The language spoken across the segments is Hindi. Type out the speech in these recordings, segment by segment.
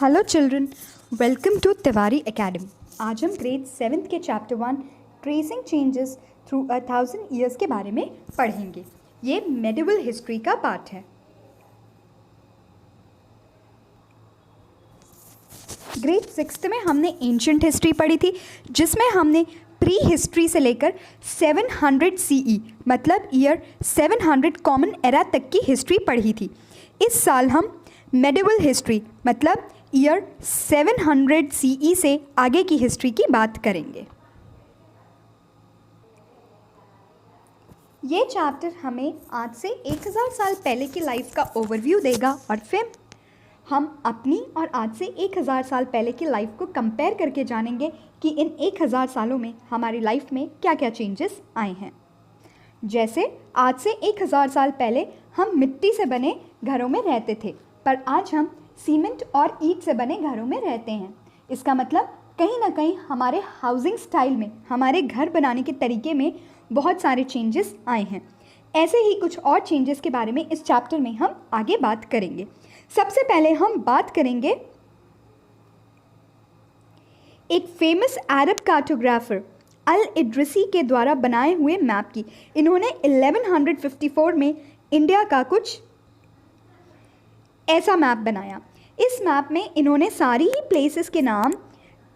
Hello children, welcome to Tiwari academy. आज हम ग्रेड 7 के chapter 1 tracing changes through 1000 years के बारे में पढ़ेंगे। ये मेडिवल हिस्ट्री का पार्ट है। ग्रेड 6 में हमने एंशिएंट हिस्ट्री पढ़ी थी, जिसमें हमने प्री हिस्ट्री से लेकर 700 सीई मतलब ईयर 700 कॉमन एरा तक की हिस्ट्री पढ़ी थी। इस साल हम मेडिवल हिस्ट्री मतलब ईयर 700 सीई से आगे की हिस्ट्री की बात करेंगे। ये चैप्टर हमें आज से 1000 साल पहले की लाइफ का ओवरव्यू देगा और फिर हम अपनी और आज से 1000 साल पहले की लाइफ को कंपेयर करके जानेंगे कि इन 1000 सालों में हमारी लाइफ में क्या क्या चेंजेस आए हैं। जैसे आज से 1000 साल पहले हम मिट्टी से बने घरों में रहते थे, पर आज हम सीमेंट और ईंट से बने घरों में रहते हैं। इसका मतलब कहीं ना कहीं हमारे हाउसिंग स्टाइल में, हमारे घर बनाने के तरीके में बहुत सारे चेंजेस आए हैं। ऐसे ही कुछ और चेंजेस के बारे में इस चैप्टर में हम आगे बात करेंगे। सबसे पहले हम बात करेंगे एक फेमस अरब कार्टोग्राफर अल इद्रिसी के द्वारा बनाए हुए मैप की। इन्होंने 1154 में इंडिया का कुछ ऐसा मैप बनाया। इस मैप में इन्होंने सारी ही प्लेसेस के नाम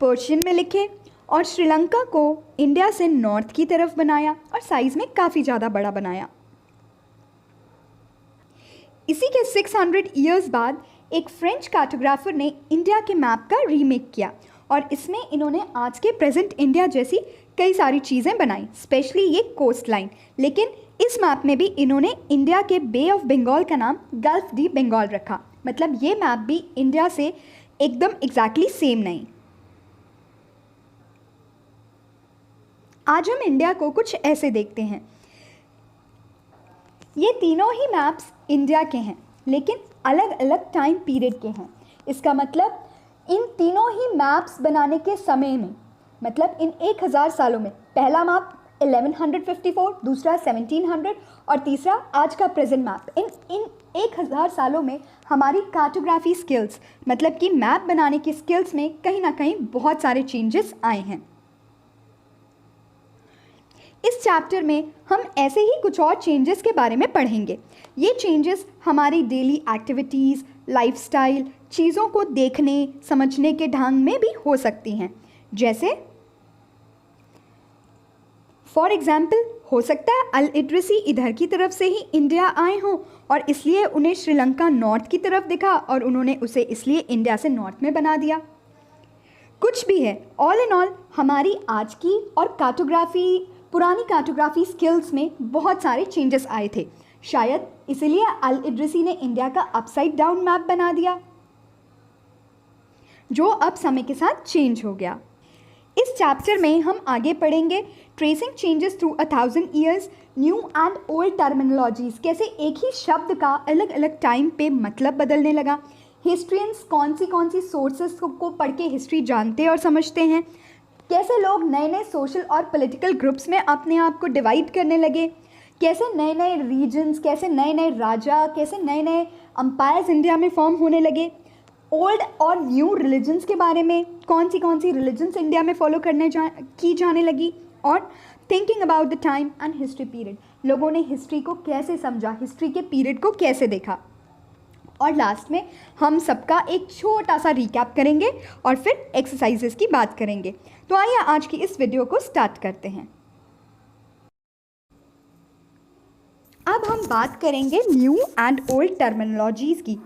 पर्शियन में लिखे और श्रीलंका को इंडिया से नॉर्थ की तरफ बनाया और साइज़ में काफ़ी ज़्यादा बड़ा बनाया। इसी के 600 ईयर्स बाद एक फ्रेंच कार्टोग्राफर ने इंडिया के मैप का रीमेक किया और इसमें इन्होंने आज के प्रेजेंट इंडिया जैसी कई सारी चीज़ें बनाई, स्पेशली ये कोस्ट लाइन। लेकिन इस मैप में भी इन्होंने इंडिया के बे ऑफ बंगाल का नाम गल्फ डी बंगाल रखा। मतलब ये मैप भी इंडिया से एकदम एग्जैक्टली सेम नहीं। आज हम इंडिया को कुछ ऐसे देखते हैं। ये तीनों ही मैप्स इंडिया के हैं, लेकिन अलग अलग टाइम पीरियड के हैं। इसका मतलब इन तीनों ही मैप्स बनाने के समय में, मतलब इन 1000 सालों में, पहला मैप 1154, दूसरा 1700 और तीसरा आज का प्रेजेंट मैप। इन 1000 सालों में हमारी कार्टोग्राफी स्किल्स मतलब कि मैप बनाने की स्किल्स में कहीं ना कहीं बहुत सारे चेंजेस आए हैं। इस चैप्टर में हम ऐसे ही कुछ और चेंजेस के बारे में पढ़ेंगे। ये चेंजेस हमारी डेली एक्टिविटीज़, लाइफस्टाइल, चीज़ों को देखने समझने के ढंग में भी हो सकती हैं। जैसे फॉर एग्जाम्पल, हो सकता है अल इद्रिसी इधर की तरफ से ही इंडिया आए हों और इसलिए उन्हें श्रीलंका नॉर्थ की तरफ दिखा और उन्होंने उसे इसलिए इंडिया से नॉर्थ में बना दिया। कुछ भी है, ऑल इन ऑल हमारी आज की और पुरानी कार्टोग्राफी स्किल्स में बहुत सारे चेंजेस आए थे। शायद इसलिए अल इद्रिसी ने इंडिया का अपसाइड डाउन मैप बना दिया, जो अब समय के साथ चेंज हो गया। इस चैप्टर में हम आगे पढ़ेंगे tracing changes through 1000 years, new and old terminologies, कैसे एक ही शब्द का अलग अलग टाइम पे मतलब बदलने लगा। हिस्ट्रियंस कौन सी सोर्सेस को पढ़ के हिस्ट्री जानते और समझते हैं। कैसे लोग नए नए सोशल और पॉलिटिकल ग्रुप्स में अपने आप को डिवाइड करने लगे। कैसे नए नए रीजन्स, कैसे नए नए राजा, कैसे नए नए अम्पायर्स इंडिया में फॉर्म होने लगे। ओल्ड और न्यू रिलीजन्स के बारे में, कौन सी रिलीजन्स इंडिया में फॉलो की जाने लगी। और thinking about the time and history period, लोगों ने हिस्ट्री को कैसे समझा, हिस्ट्री के पीरियड को कैसे देखा। और लास्ट में हम सबका एक छोटा सा रिकैप करेंगे और फिर एक्सरसाइजेस की बात करेंगे। तो आइए आज की इस वीडियो को स्टार्ट करते हैं। अब हम बात करेंगे न्यू एंड ओल्ड टर्मिनोलॉजीज़ की।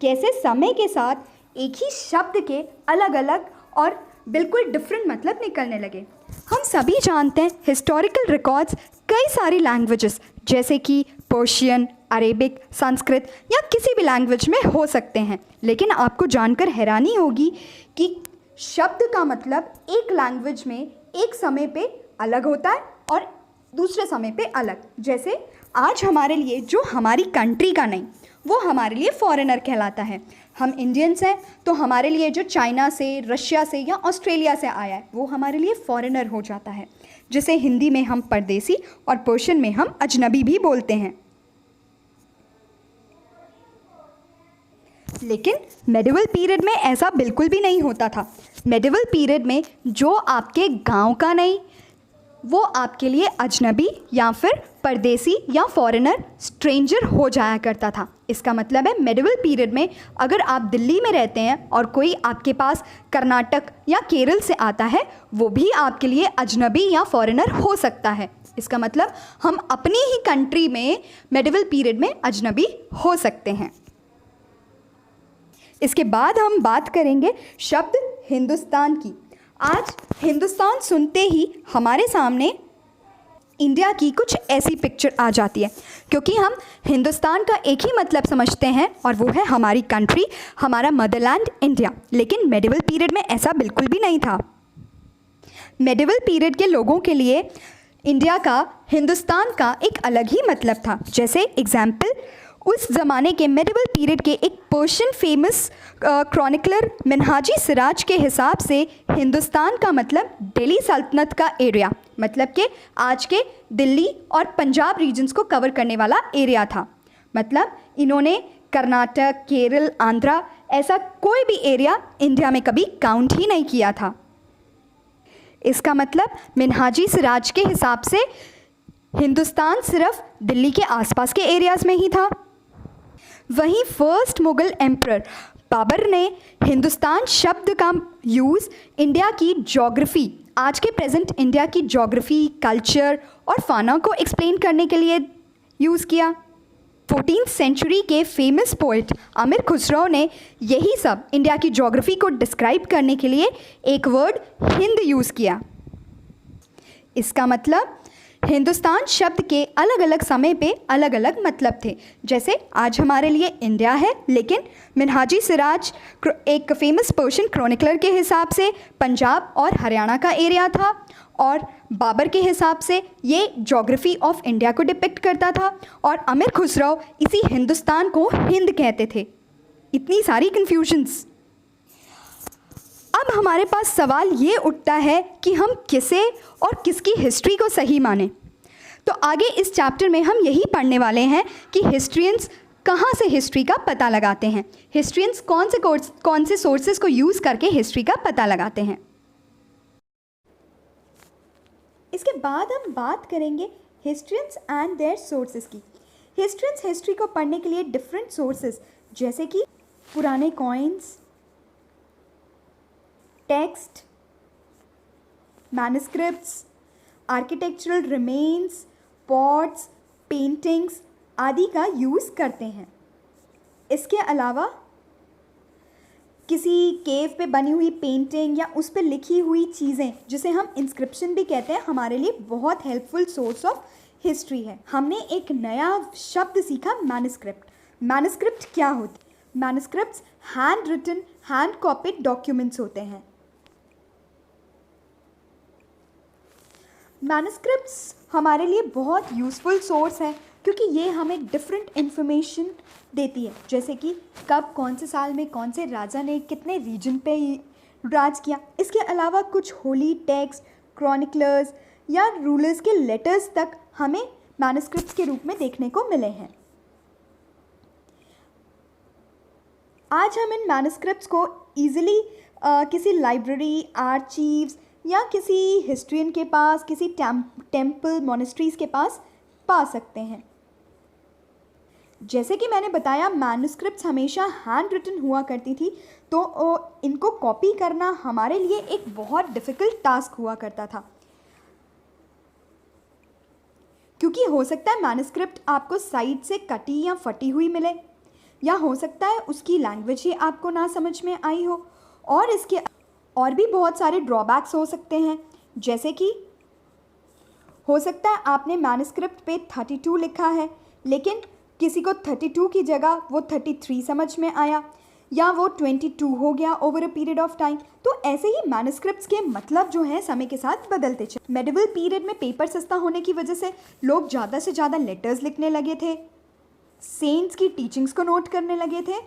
कैसे समय के साथ एक ही शब्द के अलग अलग और बिल्कुल डिफरेंट मतलब निकलने लगे। हम सभी जानते हैं हिस्टोरिकल रिकॉर्ड्स कई सारी लैंग्वेजेस जैसे कि पर्शियन, अरेबिक, संस्कृत या किसी भी लैंग्वेज में हो सकते हैं। लेकिन आपको जानकर हैरानी होगी कि शब्द का मतलब एक लैंग्वेज में एक समय पे अलग होता है और दूसरे समय पे अलग। जैसे आज हमारे लिए जो हमारी कंट्री का नहीं, वो हमारे लिए फॉरेनर कहलाता है। हम इंडियंस हैं तो हमारे लिए जो चाइना से, रशिया से या ऑस्ट्रेलिया से आया है वो हमारे लिए फॉरेनर हो जाता है। जिसे हिंदी में हम परदेसी और पर्शियन में हम अजनबी भी बोलते हैं। लेकिन मेडिवल पीरियड में ऐसा बिल्कुल भी नहीं होता था। मेडिवल पीरियड में जो आपके गांव का नहीं, वो आपके लिए अजनबी या फिर परदेसी या फॉरेनर, स्ट्रेंजर हो जाया करता था। इसका मतलब है मेडिवल पीरियड में अगर आप दिल्ली में रहते हैं और कोई आपके पास कर्नाटक या केरल से आता है, वो भी आपके लिए अजनबी या फॉरेनर हो सकता है। इसका मतलब हम अपनी ही कंट्री में मेडिवल पीरियड में अजनबी हो सकते हैं। इसके बाद हम बात करेंगे शब्द हिंदुस्तान की। आज हिंदुस्तान सुनते ही हमारे सामने इंडिया की कुछ ऐसी पिक्चर आ जाती है, क्योंकि हम हिंदुस्तान का एक ही मतलब समझते हैं और वो है हमारी कंट्री, हमारा मदरलैंड इंडिया। लेकिन मेडिवल पीरियड में ऐसा बिल्कुल भी नहीं था। मेडिवल पीरियड के लोगों के लिए इंडिया का, हिंदुस्तान का एक अलग ही मतलब था। जैसे एग्जाम्पल, उस ज़माने के मेडिवल पीरियड के एक पर्शियन फेमस क्रॉनिकलर मिनहाजी सिराज के हिसाब से हिंदुस्तान का मतलब दिल्ली सल्तनत का एरिया, मतलब कि आज के दिल्ली और पंजाब रीजन्स को कवर करने वाला एरिया था। मतलब इन्होंने कर्नाटक, केरल, आंध्रा, ऐसा कोई भी एरिया इंडिया में कभी काउंट ही नहीं किया था। इसका मतलब मिनहाजी सिराज के हिसाब से हिंदुस्तान सिर्फ दिल्ली के आसपास के एरियाज़ में ही था। वहीं फर्स्ट मुग़ल एम्परर बाबर ने हिंदुस्तान शब्द का यूज़ इंडिया की ज्योग्राफी, आज के प्रेजेंट इंडिया की ज्योग्राफी, कल्चर और फाना को एक्सप्लेन करने के लिए यूज़ किया। 14th सेंचुरी के फेमस पोइट आमिर खुसरो ने यही सब इंडिया की ज्योग्राफी को डिस्क्राइब करने के लिए एक वर्ड हिंद यूज़ किया। इसका मतलब हिंदुस्तान शब्द के अलग अलग समय पे अलग अलग मतलब थे। जैसे आज हमारे लिए इंडिया है, लेकिन मिनहाजी सिराज एक फेमस पर्शियन क्रॉनिकलर के हिसाब से पंजाब और हरियाणा का एरिया था, और बाबर के हिसाब से ये ज्योग्राफी ऑफ इंडिया को डिपिक्ट करता था, और आमिर खुसरो इसी हिंदुस्तान को हिंद कहते थे। इतनी सारी कन्फ्यूजन्स। अब हमारे पास सवाल ये उठता है कि हम किसे और किसकी हिस्ट्री को सही माने। तो आगे इस चैप्टर में हम यही पढ़ने वाले हैं कि हिस्ट्रियंस कहाँ से हिस्ट्री का पता लगाते हैं, हिस्ट्रियंस कौन से सोर्सेज को यूज़ करके हिस्ट्री का पता लगाते हैं। इसके बाद हम बात करेंगे हिस्ट्रियंस एंड देयर सोर्सेज की। हिस्ट्रियंस हिस्ट्री को पढ़ने के लिए डिफरेंट सोर्सेज, जैसे कि पुराने coins, text, manuscripts, architectural remains, pots, paintings आदि का यूज़ करते हैं। इसके अलावा किसी केव पे बनी हुई पेंटिंग या उस पे लिखी हुई चीज़ें, जिसे हम इंस्क्रिप्शन भी कहते हैं, हमारे लिए बहुत हेल्पफुल सोर्स ऑफ हिस्ट्री है। हमने एक नया शब्द सीखा, मैन्युस्क्रिप्ट। मैन्युस्क्रिप्ट क्या होती है? Manuscripts hand written, hand copied documents होते हैं। मैन्युस्क्रिप्ट्स हमारे लिए बहुत यूज़फुल सोर्स है, क्योंकि ये हमें डिफरेंट इन्फॉर्मेशन देती है, जैसे कि कब, कौन से साल में कौन से राजा ने कितने रीजन पे राज किया। इसके अलावा कुछ होली टेक्स्ट, क्रॉनिकलर्स या रूलर्स के लेटर्स तक हमें मैन्युस्क्रिप्ट्स के रूप में देखने को मिले हैं। आज हम इन मैन्युस्क्रिप्ट्स को ईजिली किसी लाइब्रेरी, आर्चीव्स या किसी हिस्ट्रियन के पास, किसी टेम्पल, मोनेस्ट्रीज़ के पास पा सकते हैं। जैसे कि मैंने बताया, मैन्युस्क्रिप्ट्स हमेशा हैंड रिटन हुआ करती थी, तो इनको कॉपी करना हमारे लिए एक बहुत डिफ़िकल्ट टास्क हुआ करता था, क्योंकि हो सकता है मैन्युस्क्रिप्ट आपको साइड से कटी या फटी हुई मिले, या हो सकता है उसकी लैंग्वेज ही आपको ना समझ में आई हो, और इसके और भी बहुत सारे ड्रॉबैक्स हो सकते हैं। जैसे कि हो सकता है आपने मैन्युस्क्रिप्ट पे 32 लिखा है, लेकिन किसी को 32 की जगह वो 33 समझ में आया, या वो 22 हो गया over a period of time. तो ऐसे ही मैन्युस्क्रिप्ट्स के मतलब जो है समय के साथ बदलते चले। मेडिवल पीरियड में पेपर सस्ता होने की वजह से लोग ज़्यादा से ज़्यादा लेटर्स लिखने लगे थे, सेंट्स की टीचिंग्स को नोट करने लगे थे,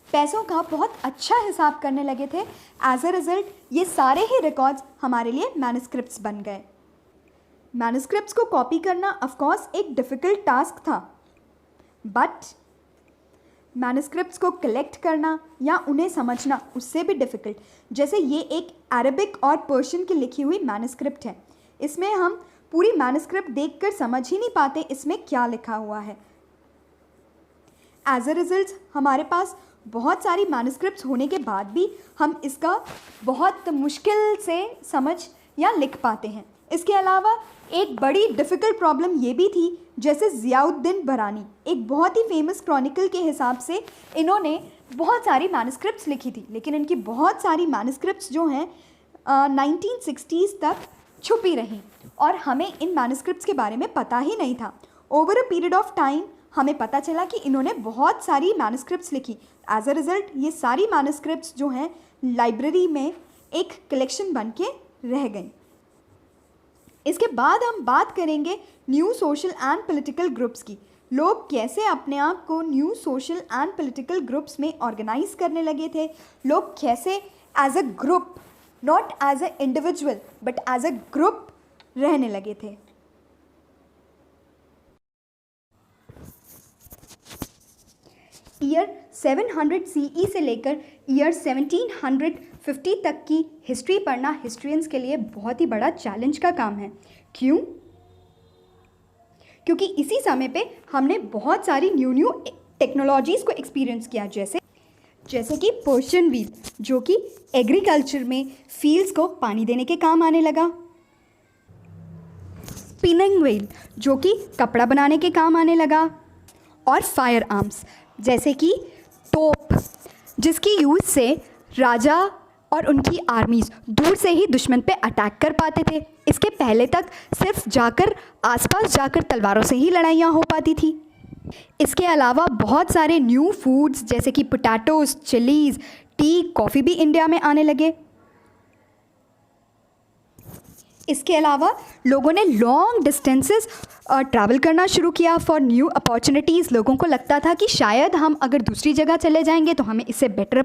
पैसों का बहुत अच्छा हिसाब करने लगे थे। एज अ रिज़ल्ट ये सारे ही रिकॉर्ड्स हमारे लिए मैन्युस्क्रिप्ट्स बन गए। मैन्युस्क्रिप्ट्स को कॉपी करना ऑफ कोर्स एक डिफ़िकल्ट टास्क था, बट मैन्युस्क्रिप्ट्स को कलेक्ट करना या उन्हें समझना उससे भी डिफ़िकल्ट। जैसे ये एक अरबिक और पर्शियन की लिखी हुई मैन्युस्क्रिप्ट है, इसमें हम पूरी मैन्युस्क्रिप्ट देखकर समझ ही नहीं पाते इसमें क्या लिखा हुआ है। एज अ रिज़ल्ट हमारे पास बहुत सारी मैन्युस्क्रिप्ट्स होने के बाद भी हम इसका बहुत मुश्किल से समझ या लिख पाते हैं। इसके अलावा एक बड़ी डिफ़िकल्ट प्रॉब्लम ये भी थी, जैसे ज़ियाउद्दीन बरानी एक बहुत ही फेमस क्रॉनिकल के हिसाब से इन्होंने बहुत सारी मैन्युस्क्रिप्ट्स लिखी थी, लेकिन इनकी बहुत सारी मैन्युस्क्रिप्ट्स जो हैं 1960s तक छुपी रहीं और हमें इन मैन्युस्क्रिप्ट्स के बारे में पता ही नहीं था। Over a period of time हमें पता चला कि इन्होंने बहुत सारी मैन्युस्क्रिप्ट्स लिखी। एज अ रिज़ल्ट ये सारी मैन्युस्क्रिप्ट्स जो हैं लाइब्रेरी में एक कलेक्शन बन के रह गई। इसके बाद हम बात करेंगे new social and political groups की। लोग कैसे अपने आप को new social and political groups में ऑर्गेनाइज करने लगे थे। लोग कैसे as a group, not as a individual but as a group रहने लगे थे। ईयर 700 CE से लेकर ईयर 1750 तक की हिस्ट्री पढ़ना हिस्ट्रियंस के लिए बहुत ही बड़ा चैलेंज का काम है। क्यों? क्योंकि इसी समय पे हमने बहुत सारी न्यू टेक्नोलॉजीज़ को एक्सपीरियंस किया, जैसे कि पर्शियन व्हील जो कि एग्रीकल्चर में फील्ड्स को पानी देने के काम आने लगा, स्पिनिंग व्हील जो कि कपड़ा बनाने के काम आने लगा, और फायर आर्म्स जैसे कि तोप जिसकी यूज़ से राजा और उनकी आर्मीज़ दूर से ही दुश्मन पे अटैक कर पाते थे। इसके पहले तक सिर्फ जाकर आसपास जाकर तलवारों से ही लड़ाइयाँ हो पाती थी। इसके अलावा बहुत सारे न्यू फूड्स जैसे कि पोटैटोज़, चिलीज़, टी, कॉफ़ी भी इंडिया में आने लगे। इसके अलावा लोगों ने लॉन्ग डिस्टेंसेस ट्रैवल करना शुरू किया फॉर न्यू अपॉर्चुनिटीज़। लोगों को लगता था कि शायद हम अगर दूसरी जगह चले जाएंगे तो हमें इससे बेटर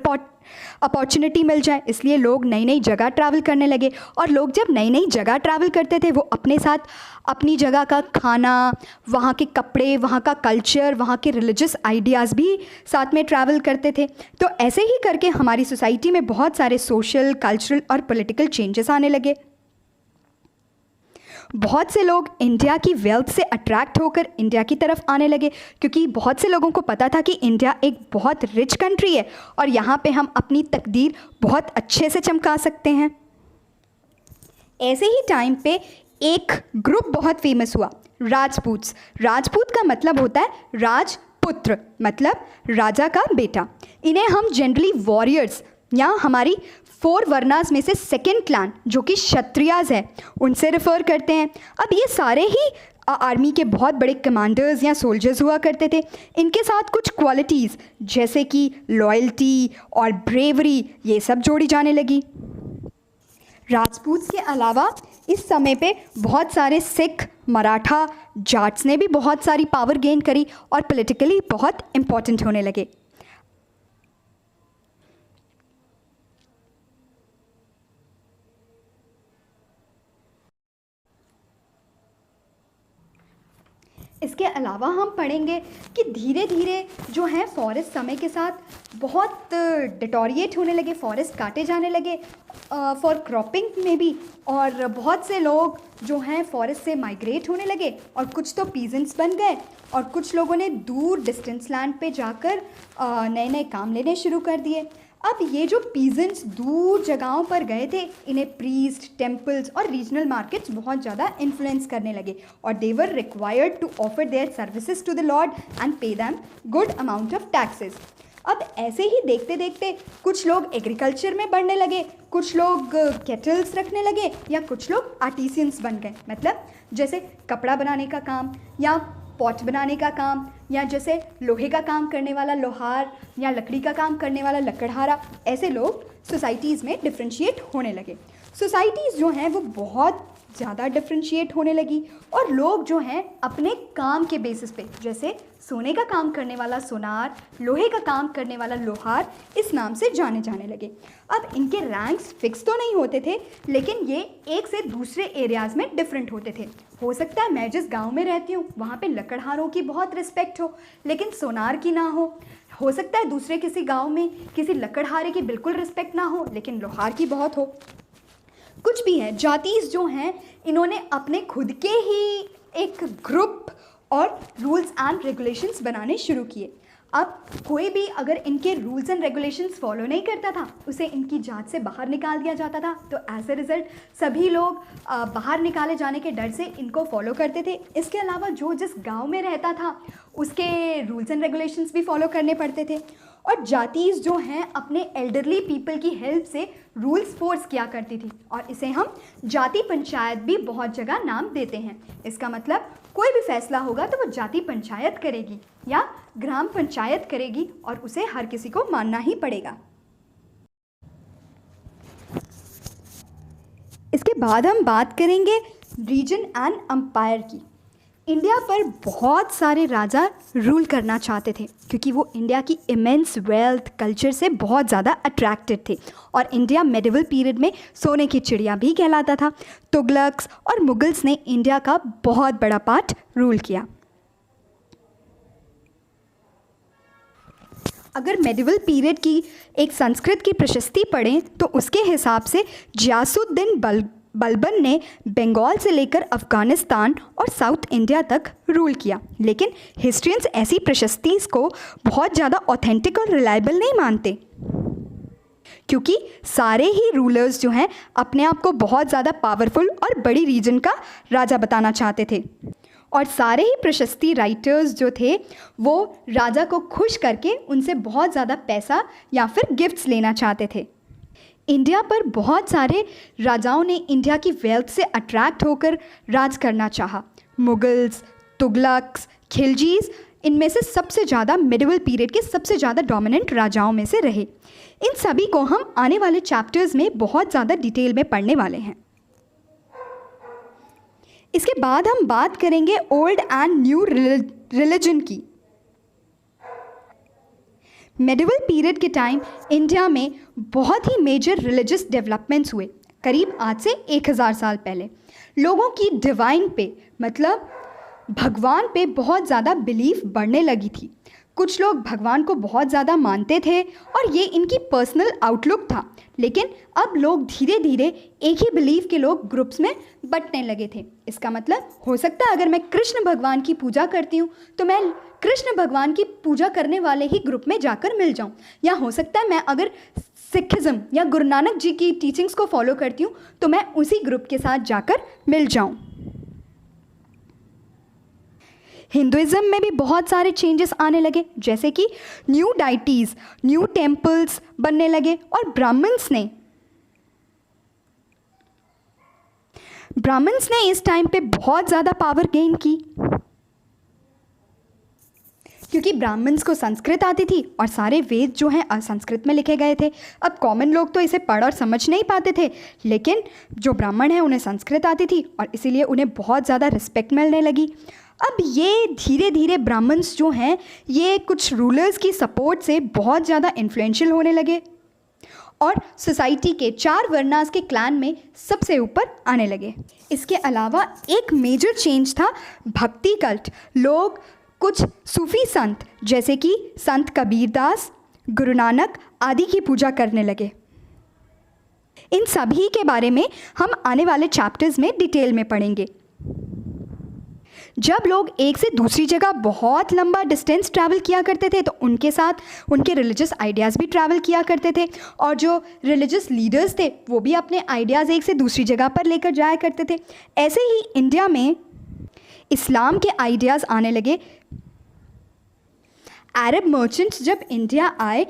अपॉर्चुनिटी मिल जाए, इसलिए लोग नई नई जगह ट्रैवल करने लगे। और लोग जब नई नई जगह ट्रैवल करते थे वो अपने साथ अपनी जगह का खाना, वहाँ के कपड़े, वहाँ का कल्चर, वहाँ के रिलीजियस आइडियाज़ भी साथ में ट्रैवल करते थे। तो ऐसे ही करके हमारी सोसाइटी में बहुत सारे सोशल, कल्चरल और पॉलिटिकल चेंजेस आने लगे। बहुत से लोग इंडिया की वेल्थ से अट्रैक्ट होकर इंडिया की तरफ आने लगे, क्योंकि बहुत से लोगों को पता था कि इंडिया एक बहुत रिच कंट्री है और यहाँ पे हम अपनी तकदीर बहुत अच्छे से चमका सकते हैं। ऐसे ही टाइम पे एक ग्रुप बहुत फेमस हुआ, राजपूत्स। राजपूत का मतलब होता है राजपुत्र, मतलब राजा का बेटा। इन्हें हम जनरली वॉरियर्स या हमारी 4 वर्नास में से सेकंड क्लान जो कि क्षत्रियाज है उनसे रेफ़र करते हैं। अब ये सारे ही आर्मी के बहुत बड़े कमांडर्स या सोल्जर्स हुआ करते थे। इनके साथ कुछ क्वालिटीज़ जैसे कि लॉयल्टी और ब्रेवरी ये सब जोड़ी जाने लगी। राजपूत के अलावा इस समय पे बहुत सारे सिख, मराठा, जाट्स ने भी बहुत सारी पावर गेन करी और पॉलिटिकली बहुत इम्पॉर्टेंट होने लगे। इसके अलावा हम पढ़ेंगे कि धीरे धीरे जो है फॉरेस्ट समय के साथ बहुत डिटोरिएट होने लगे, फॉरेस्ट काटे जाने लगे फॉर क्रॉपिंग में भी, और बहुत से लोग जो हैं फॉरेस्ट से माइग्रेट होने लगे और कुछ तो पीजेंट्स बन गए और कुछ लोगों ने दूर डिस्टेंस लैंड पे जाकर नए नए काम लेने शुरू कर दिए। अब ये जो पीजेंट्स दूर जगहों पर गए थे, इन्हें प्रीस्ट, टेम्पल्स और रीजनल मार्केट्स बहुत ज़्यादा इन्फ्लुएंस करने लगे और they were required to offer their services to the lord and pay them good amount of taxes. अब ऐसे ही देखते देखते कुछ लोग एग्रीकल्चर में बढ़ने लगे, कुछ लोग केटल्स रखने लगे या कुछ लोग आर्टिसियंस बन गए, मतलब जैसे कपड़ा बनाने का काम या पॉट बनाने का काम या जैसे लोहे का काम करने वाला लोहार या लकड़ी का काम करने वाला लकड़हारा। ऐसे लोग सोसाइटीज़ में डिफ्रेंशिएट होने लगे। सोसाइटीज़ जो हैं वो बहुत ज़्यादा डिफ्रेंशिएट होने लगी और लोग जो हैं अपने काम के बेसिस पे, जैसे सोने का काम करने वाला सोनार, लोहे का काम करने वाला लोहार, इस नाम से जाने जाने लगे। अब इनके रैंक्स फिक्स तो नहीं होते थे, लेकिन ये एक से दूसरे एरियाज़ में डिफरेंट होते थे। हो सकता है मैं जिस गांव में रहती हूँ वहाँ पे लकड़हारों की बहुत रिस्पेक्ट हो लेकिन सोनार की ना हो, हो सकता है दूसरे किसी गांव में किसी लकड़हारे की बिल्कुल रिस्पेक्ट ना हो, लेकिन लोहार की बहुत हो। कुछ भी है, जातीज जो हैं इन्होंने अपने खुद के ही एक ग्रुप और रूल्स एंड रेगुलेशंस बनाने शुरू किए। अब कोई भी अगर इनके रूल्स एंड रेगुलेशंस फॉलो नहीं करता था, उसे इनकी जात से बाहर निकाल दिया जाता था। तो एज ए रिज़ल्ट सभी लोग बाहर निकाले जाने के डर से इनको फॉलो करते थे। इसके अलावा जो जिस गांव में रहता था उसके रूल्स एंड रेगुलेशंस भी फॉलो करने पड़ते थे। और जातीज जो हैं अपने एल्डरली पीपल की हेल्प से रूल्स फोर्स किया करती थी, और इसे हम जाति पंचायत भी बहुत जगह नाम देते हैं। इसका मतलब कोई भी फैसला होगा तो वो जाति पंचायत करेगी या ग्राम पंचायत करेगी, और उसे हर किसी को मानना ही पड़ेगा। इसके बाद हम बात करेंगे रीजन एंड एम्पायर की। इंडिया पर बहुत सारे राजा रूल करना चाहते थे क्योंकि वो इंडिया की इमेंस वेल्थ कल्चर से बहुत ज़्यादा अट्रैक्टेड थे, और इंडिया मेडिवल पीरियड में सोने की चिड़िया भी कहलाता था। तुगलक्स और मुगल्स ने इंडिया का बहुत बड़ा पार्ट रूल किया। अगर मेडिवल पीरियड की एक संस्कृत की प्रशस्ति पढ़ें तो उसके हिसाब से गियासुद्दीन बलबन ने बंगाल से लेकर अफ़गानिस्तान और साउथ इंडिया तक रूल किया। लेकिन हिस्ट्रियंस ऐसी प्रशस्ति को बहुत ज़्यादा ऑथेंटिक और रिलायबल नहीं मानते, क्योंकि सारे ही रूलर्स जो हैं अपने आप को बहुत ज़्यादा पावरफुल और बड़ी रीजन का राजा बताना चाहते थे, और सारे ही प्रशस्ति राइटर्स जो थे वो राजा को खुश करके उनसे बहुत ज़्यादा पैसा या फिर गिफ्ट्स लेना चाहते थे। इंडिया पर बहुत सारे राजाओं ने इंडिया की वेल्थ से अट्रैक्ट होकर राज करना चाहा। मुगल्स, तुगलक्स, खिलजीज इनमें से सबसे ज़्यादा मिडिवल पीरियड के सबसे ज़्यादा डोमिनेंट राजाओं में से रहे। इन सभी को हम आने वाले चैप्टर्स में बहुत ज़्यादा डिटेल में पढ़ने वाले हैं। इसके बाद हम बात करेंगे ओल्ड एंड न्यू रिलीजन की। मेडिवल पीरियड के टाइम इंडिया में बहुत ही मेजर रिलीजियस डेवलपमेंट्स हुए। करीब आज से 1000 साल पहले लोगों की डिवाइन पे मतलब भगवान पे बहुत ज़्यादा बिलीफ बढ़ने लगी थी। कुछ लोग भगवान को बहुत ज़्यादा मानते थे और ये इनकी पर्सनल आउटलुक था, लेकिन अब लोग धीरे धीरे एक ही बिलीफ के लोग ग्रुप्स में बंटने लगे थे। इसका मतलब हो सकता है अगर मैं कृष्ण भगवान की पूजा करती हूँ तो मैं कृष्ण भगवान की पूजा करने वाले ही ग्रुप में जाकर मिल जाऊँ, या हो सकता है मैं अगर सिखिज़्म या गुरु नानक जी की टीचिंग्स को फॉलो करती हूँ तो मैं उसी ग्रुप के साथ जाकर मिल जाऊँ। हिंदुइज़्म में भी बहुत सारे चेंजेस आने लगे, जैसे कि न्यू डाइटीज़, न्यू टेम्पल्स बनने लगे, और ब्राह्मण्स ने इस टाइम पे बहुत ज़्यादा पावर गेन की, क्योंकि ब्राह्मण्स को संस्कृत आती थी और सारे वेद जो हैं संस्कृत में लिखे गए थे। अब कॉमन लोग तो इसे पढ़ और समझ नहीं पाते थे, लेकिन जो ब्राह्मण हैं उन्हें संस्कृत आती थी और इसीलिए उन्हें बहुत ज़्यादा रिस्पेक्ट मिलने लगी। अब ये धीरे धीरे ब्राह्मण्स जो हैं ये कुछ रूलर्स की सपोर्ट से बहुत ज़्यादा इन्फ्लुएंशियल होने लगे और सोसाइटी के 4 वर्णास के क्लैन में सबसे ऊपर आने लगे। इसके अलावा एक मेजर चेंज था भक्ति कल्ट। लोग कुछ सूफी संत जैसे कि संत कबीरदास, गुरु नानक आदि की पूजा करने लगे। इन सभी के बारे में हम आने वाले चैप्टर्स में डिटेल में पढ़ेंगे। जब लोग एक से दूसरी जगह बहुत लंबा डिस्टेंस ट्रैवल किया करते थे तो उनके साथ उनके रिलीजियस आइडियाज़ भी ट्रैवल किया करते थे, और जो रिलीजियस लीडर्स थे वो भी अपने आइडियाज़ एक से दूसरी जगह पर लेकर जाया करते थे। ऐसे ही इंडिया में इस्लाम के आइडियाज़ आने लगे। अरब मर्चेंट्स जब इंडिया आए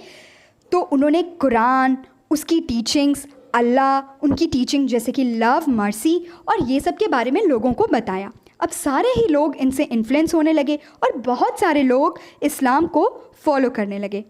तो उन्होंने कुरान, उसकी टीचिंग्स, अल्लाह, उनकी टीचिंग जैसे कि लव, मर्सी और ये सब के बारे में लोगों को बताया। अब सारे ही लोग इनसे इन्फ्लुएंस होने लगे और बहुत सारे लोग इस्लाम को फॉलो करने लगे।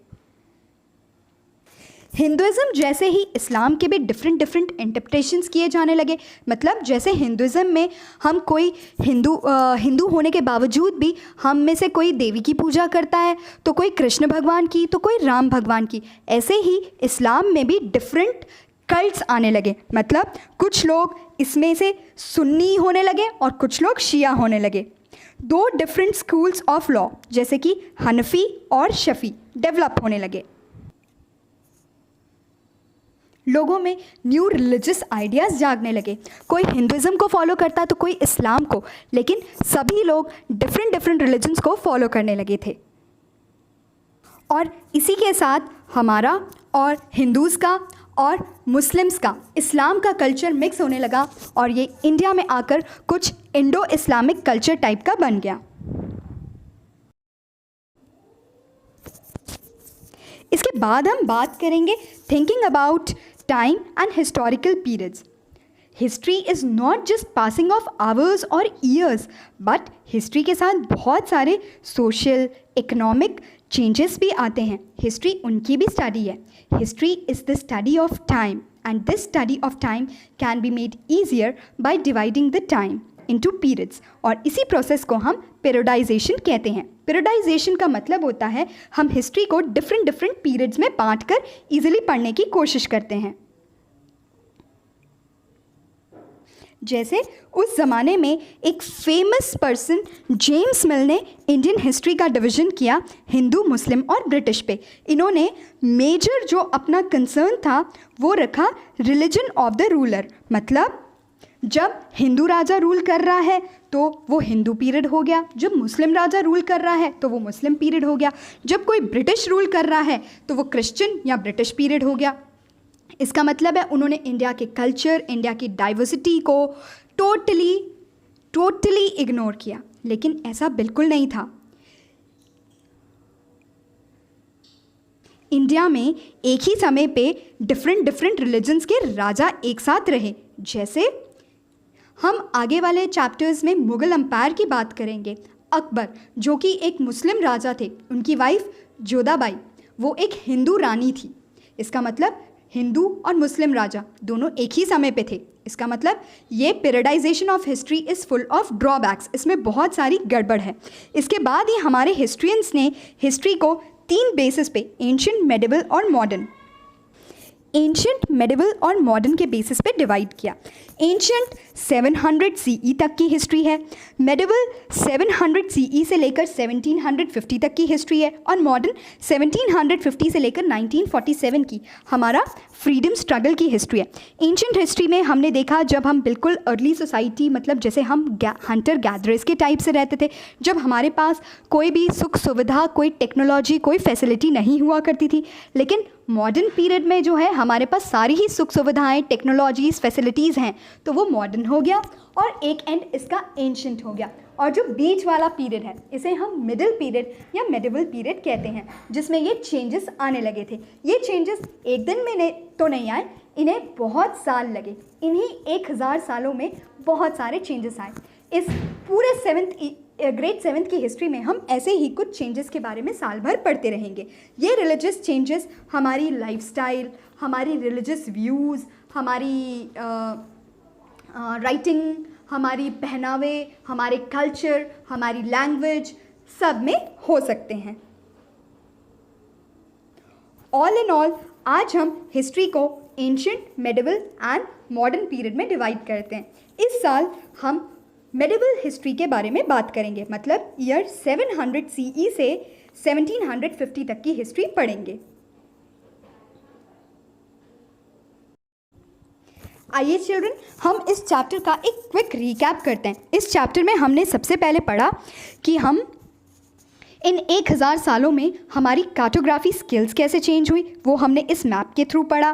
हिंदुइज़्म जैसे ही इस्लाम के भी डिफरेंट इंटरप्रिटेशंस किए जाने लगे। मतलब जैसे हिंदुइज़्म में हम कोई हिंदू होने के बावजूद भी हम में से कोई देवी की पूजा करता है, तो कोई कृष्ण भगवान की, तो कोई राम भगवान की। ऐसे ही इस्लाम में भी डिफरेंट कल्ट्स आने लगे। मतलब कुछ लोग इसमें से सुन्नी होने लगे और कुछ लोग शिया होने लगे। दो डिफरेंट स्कूल्स ऑफ लॉ जैसे कि हनफी और शफी डेवलप होने लगे। लोगों में न्यू रिलीजियस आइडियाज़ जागने लगे। कोई हिंदुज़म को फॉलो करता तो कोई इस्लाम को, लेकिन सभी लोग डिफरेंट डिफरेंट रिलीजन्स को फॉलो करने लगे थे। और इसी के साथ हमारा और हिंदूज़ का और मुस्लिम्स का, इस्लाम का कल्चर मिक्स होने लगा और ये इंडिया में आकर कुछ इंडो इस्लामिक कल्चर टाइप का बन गया। इसके बाद हम बात करेंगे thinking about time and historical periods. History is not just passing of hours और ईयर्स, बट हिस्ट्री के साथ बहुत सारे सोशल इकोनॉमिक चेंजेस भी आते हैं। हिस्ट्री उनकी भी स्टडी है। History is the study of time and this study of time can be made easier by dividing the time into periods, और इसी प्रोसेस को हम पीरियडाइजेशन कहते हैं। पीरियडाइजेशन का मतलब होता है हम हिस्ट्री को डिफरेंट डिफरेंट पीरियड्स में बांट कर ईजिली पढ़ने की कोशिश करते हैं। जैसे उस ज़माने में एक फेमस पर्सन जेम्स मिल ने इंडियन हिस्ट्री का डिवीज़न किया हिंदू, मुस्लिम और ब्रिटिश पे। इन्होंने मेजर जो अपना कंसर्न था वो रखा रिलीजन ऑफ द रूलर, मतलब जब हिंदू राजा रूल कर रहा है तो वो हिंदू पीरियड हो गया, जब मुस्लिम राजा रूल कर रहा है तो वो मुस्लिम पीरियड हो गया, जब कोई ब्रिटिश रूल कर रहा है तो वो क्रिश्चियन या ब्रिटिश पीरियड हो गया। इसका मतलब है उन्होंने इंडिया के कल्चर, इंडिया की डाइवर्सिटी को टोटली इग्नोर किया, लेकिन ऐसा बिल्कुल नहीं था। इंडिया में एक ही समय पे डिफरेंट डिफरेंट रिलीजन्स के राजा एक साथ रहे। जैसे हम आगे वाले चैप्टर्स में मुग़ल एम्पायर की बात करेंगे। अकबर जो कि एक मुस्लिम राजा थे, उनकी वाइफ जोधाबाई वो एक हिंदू रानी थी। इसका मतलब हिंदू और मुस्लिम राजा दोनों एक ही समय पे थे। इसका मतलब ये periodisation of history is full of drawbacks, इसमें बहुत सारी गड़बड़ है। इसके बाद ही हमारे हिस्ट्रियंस ने हिस्ट्री को 3 बेसिस पे, एंशिएंट, मेडिवल और मॉडर्न, एंशिएंट, मेडिवल और मॉडर्न के बेसिस पे डिवाइड किया। एंशिएंट 700 सीई तक की हिस्ट्री है, मेडिवल 700 सीई से लेकर 1750 तक की हिस्ट्री है, और मॉडर्न 1750 से लेकर 1947 की हमारा फ्रीडम स्ट्रगल की हिस्ट्री है। एंशिएंट हिस्ट्री में हमने देखा जब हम बिल्कुल अर्ली सोसाइटी, मतलब जैसे हम हंटर गैदरर्स के टाइप से रहते थे, जब हमारे पास कोई भी सुख सुविधा, कोई टेक्नोलॉजी, कोई फैसिलिटी नहीं हुआ करती थी। लेकिन मॉडर्न पीरियड में जो है हमारे पास सारी ही सुख सुविधाएं, टेक्नोलॉजीज़, फैसिलिटीज़ हैं, तो वो मॉडर्न हो गया और एक एंड इसका एंशिएंट हो गया। और जो बीच वाला पीरियड है इसे हम मिडिल पीरियड या मेडिवल पीरियड कहते हैं, जिसमें ये चेंजेस आने लगे थे। ये चेंजेस एक दिन में तो नहीं आए, इन्हें बहुत साल लगे। इन्हीं 1000 सालों में बहुत सारे चेंजेस आए। इस पूरे ग्रेड 7th की हिस्ट्री में हम ऐसे ही कुछ चेंजेस के बारे में साल भर पढ़ते रहेंगे। ये रिलीजियस चेंजेस हमारी लाइफस्टाइल, हमारी रिलीजियस व्यूज़, हमारी राइटिंग, हमारी पहनावे, हमारे कल्चर, हमारी लैंग्वेज, सब में हो सकते हैं। ऑल इन ऑल आज हम हिस्ट्री को ancient, medieval and modern period में डिवाइड करते हैं। इस साल हम मेडिवल हिस्ट्री के बारे में बात करेंगे, मतलब ईयर 700 सीई से 1750 तक की हिस्ट्री पढ़ेंगे। आइए चिल्ड्रन, हम इस चैप्टर का एक क्विक रिकैप करते हैं। इस चैप्टर में हमने सबसे पहले पढ़ा कि हम इन 1000 सालों में हमारी कार्टोग्राफी स्किल्स कैसे चेंज हुई, वो हमने इस मैप के थ्रू पढ़ा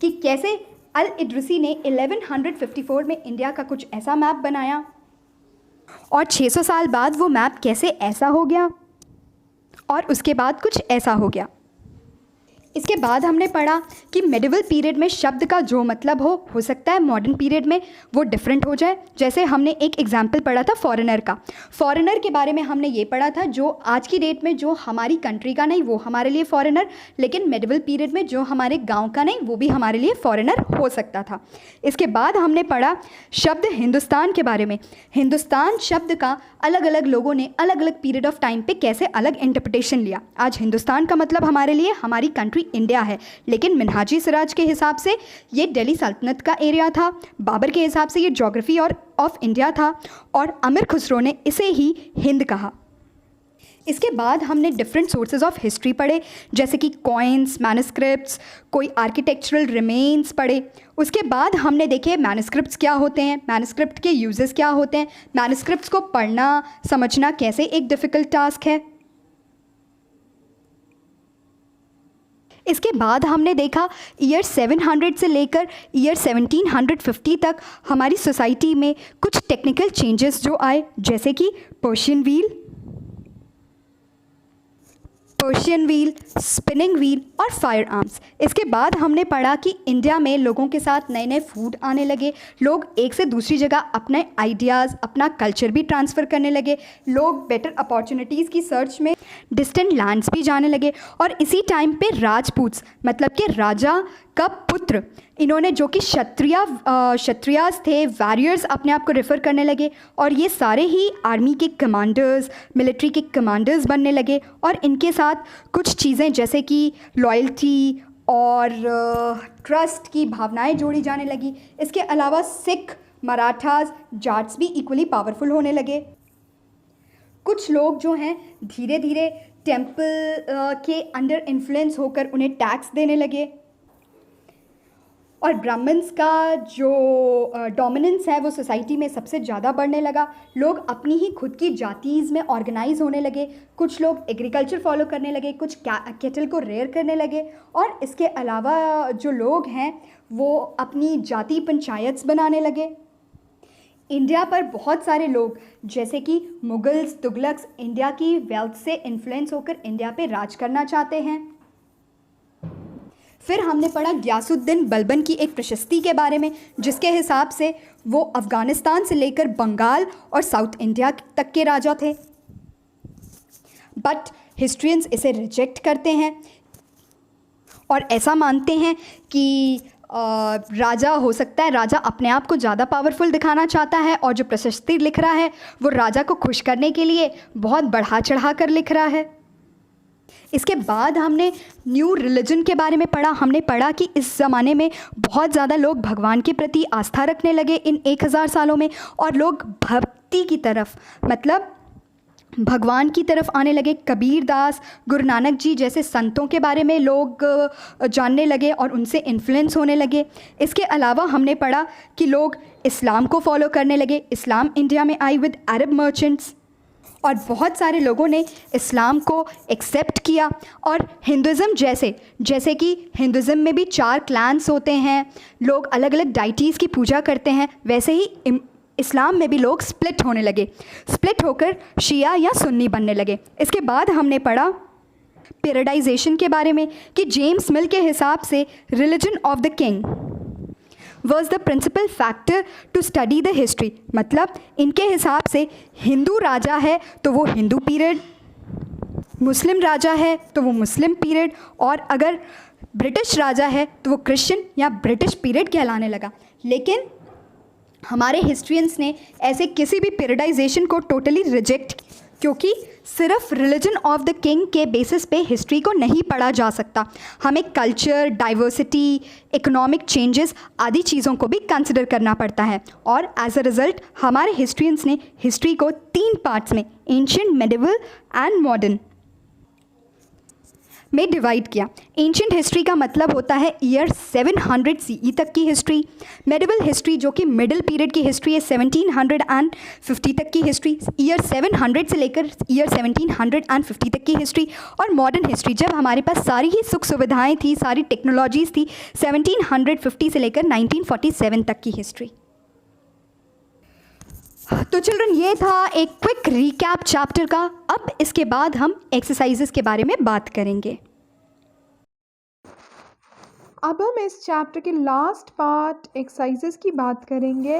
कि कैसे अल इद्रिसी ने 1154 में इंडिया का कुछ ऐसा मैप बनाया और 600 साल बाद वो मैप कैसे ऐसा हो गया और उसके बाद कुछ ऐसा हो गया। इसके बाद हमने पढ़ा कि मेडिवल पीरियड में शब्द का जो मतलब हो सकता है मॉडर्न पीरियड में वो डिफरेंट हो जाए। जैसे हमने एक एग्जाम्पल पढ़ा था फॉरेनर का। फॉरेनर के बारे में हमने ये पढ़ा था जो आज की डेट में जो हमारी कंट्री का नहीं वो हमारे लिए फॉरेनर, लेकिन मेडिवल पीरियड में जो हमारे गांव का नहीं वो भी हमारे लिए फॉरेनर हो सकता था। इसके बाद हमने पढ़ा शब्द हिंदुस्तान के बारे में। हिंदुस्तान शब्द का अलग अलग लोगों ने अलग अलग पीरियड ऑफ टाइम पे कैसे अलग इंटरप्रिटेशन लिया। आज हिंदुस्तान का मतलब हमारे लिए हमारी कंट्री कंट्री इंडिया है, लेकिन मिन्हाजी सिराज के हिसाब से ये दिल्ली सल्तनत का एरिया था, बाबर के हिसाब से ये ज्योग्राफी और ऑफ इंडिया था, और अमीर खुसरो ने इसे ही हिंद कहा। इसके बाद हमने डिफरेंट सोर्सेज ऑफ हिस्ट्री पढ़े, जैसे कि कॉइन्स, मैन्युस्क्रिप्ट्स, कोई आर्किटेक्चरल रिमेन्स पढ़े। उसके बाद हमने देखे मैन्युस्क्रिप्ट्स क्या होते हैं, मैन्युस्क्रिप्ट के यूजेस क्या होते हैं, मैन्युस्क्रिप्ट्स को पढ़ना समझना कैसे एक डिफ़िकल्ट टास्क है। इसके बाद हमने देखा ईयर 700 से लेकर ईयर 1750 तक हमारी सोसाइटी में कुछ टेक्निकल चेंजेस जो आए, जैसे कि पर्शियन व्हील, स्पिनिंग व्हील और फायर आर्म्स। इसके बाद हमने पढ़ा कि इंडिया में लोगों के साथ नए नए फूड आने लगे, लोग एक से दूसरी जगह अपने आइडियाज़, अपना कल्चर भी ट्रांसफ़र करने लगे, लोग बेटर अपॉर्चुनिटीज़ की सर्च में डिस्टेंट लैंड्स भी जाने लगे। और इसी टाइम पे राजपूत्स, मतलब कि राजा का पुत्र, इन्होंने जो कि क्षत्रियास थे, वॉरियर्स अपने आप को रेफ़र करने लगे, और ये सारे ही आर्मी के कमांडर्स, मिलिट्री के कमांडर्स बनने लगे। और इनके साथ कुछ चीज़ें जैसे कि लॉयल्टी और ट्रस्ट की भावनाएं जोड़ी जाने लगी। इसके अलावा सिख, मराठास, जाट्स भी इक्वली पावरफुल होने लगे। कुछ लोग जो हैं धीरे धीरे टेम्पल के अंडर इन्फ्लुएंस होकर उन्हें टैक्स देने लगे, और ब्राह्मण्स का जो डोमिनेंस है वो सोसाइटी में सबसे ज़्यादा बढ़ने लगा। लोग अपनी ही खुद की जातीज़ में ऑर्गेनाइज होने लगे, कुछ लोग एग्रीकल्चर फॉलो करने लगे, कुछ कैटल को रेयर करने लगे, और इसके अलावा जो लोग हैं वो अपनी जाति पंचायत्स बनाने लगे। इंडिया पर बहुत सारे लोग जैसे कि मुगल्स, तुगलक्स इंडिया की वेल्थ से इन्फ्लुएंस होकर इंडिया पे राज करना चाहते हैं। फिर हमने पढ़ा गियासुद्दीन बलबन की एक प्रशस्ति के बारे में, जिसके हिसाब से वो अफ़गानिस्तान से लेकर बंगाल और साउथ इंडिया तक के राजा थे। बट हिस्ट्रियंस इसे रिजेक्ट करते हैं और ऐसा मानते हैं कि राजा हो सकता है, राजा अपने आप को ज़्यादा पावरफुल दिखाना चाहता है, और जो प्रशस्ति लिख रहा है वो राजा को खुश करने के लिए बहुत बढ़ा चढ़ा कर लिख रहा है। इसके बाद हमने न्यू रिलीजन के बारे में पढ़ा। हमने पढ़ा कि इस ज़माने में बहुत ज़्यादा लोग भगवान के प्रति आस्था रखने लगे इन 1000 सालों में, और लोग भक्ति की तरफ, मतलब भगवान की तरफ आने लगे। कबीर दास, गुरु नानक जी जैसे संतों के बारे में लोग जानने लगे और उनसे इन्फ्लुएंस होने लगे। इसके अलावा हमने पढ़ा कि लोग इस्लाम को फॉलो करने लगे। इस्लाम इंडिया में आई विद अरब मर्चेंट्स, और बहुत सारे लोगों ने इस्लाम को एक्सेप्ट किया। और हिंदुज़म जैसे कि हिंदुज़म में भी 4 क्लैन्स होते हैं, लोग अलग अलग डाइटीज़ की पूजा करते हैं, वैसे ही इस्लाम में भी लोग स्प्लिट होने लगे, स्प्लिट होकर शिया या सुन्नी बनने लगे। इसके बाद हमने पढ़ा पैराडाइजेशन के बारे में कि जेम्स मिल के हिसाब से religion of the king was the principal factor to study the history. मतलब इनके हिसाब से हिंदू राजा है तो वो हिंदू पीरियड, मुस्लिम राजा है तो वो मुस्लिम पीरियड, और अगर ब्रिटिश राजा है तो वो क्रिश्चियन या ब्रिटिश पीरियड कहलाने लगा। लेकिन हमारे हिस्ट्रियंस ने ऐसे किसी भी पीरियडाइजेशन को टोटली रिजेक्ट, क्योंकि सिर्फ रिलीजन ऑफ द किंग के बेसिस पे हिस्ट्री को नहीं पढ़ा जा सकता। हमें कल्चर, डाइवर्सिटी, इकोनॉमिक चेंजेस आदि चीज़ों को भी कंसिडर करना पड़ता है। और एज अ रिज़ल्ट हमारे हिस्ट्रियंस ने हिस्ट्री को 3 पार्ट्स में, एंशिएंट, मेडिवल एंड मॉडर्न में डिवाइड किया। एंशिएंट हिस्ट्री का मतलब होता है ईयर 700 CE तक की हिस्ट्री। मेडिवल हिस्ट्री जो कि मिडिल पीरियड की हिस्ट्री है, 1750 तक की हिस्ट्री, ईयर 700 से लेकर ईयर 1750 तक की हिस्ट्री। और मॉडर्न हिस्ट्री जब हमारे पास सारी ही सुख सुविधाएं थी, सारी टेक्नोलॉजीज़ थी, 1750 से लेकर 1947 तक की हिस्ट्री। तो चिल्ड्रन, ये था एक क्विक रिकैप चैप्टर का। अब इसके बाद हम एक्सरसाइजेस के बारे में बात करेंगे। अब हम इस चैप्टर के लास्ट पार्ट एक्सरसाइजेस की बात करेंगे।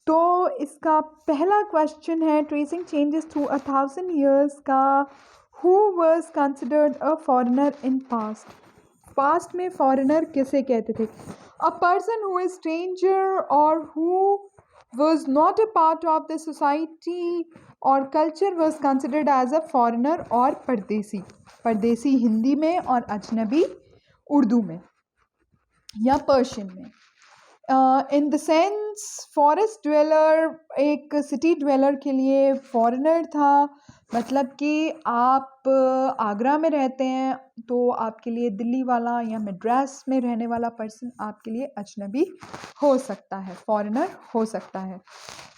तो इसका पहला क्वेश्चन है ट्रेसिंग चेंजेस थ्रू 1000 years का, who was considered a foreigner in past में फॉरेनर किसे कहते थे? A person who is stranger और who was not a part of the society or culture was considered as a foreigner और परदेसी। परदेसी हिंदी में और अजनबी उर्दू में या पर्शियन में। In the sense forest dweller एक सिटी ड्वेलर के लिए फॉरेनर था, मतलब कि आप आगरा में रहते हैं तो आपके लिए दिल्ली वाला या मद्रास में रहने वाला पर्सन आपके लिए अजनबी हो सकता है, फॉरेनर हो सकता है।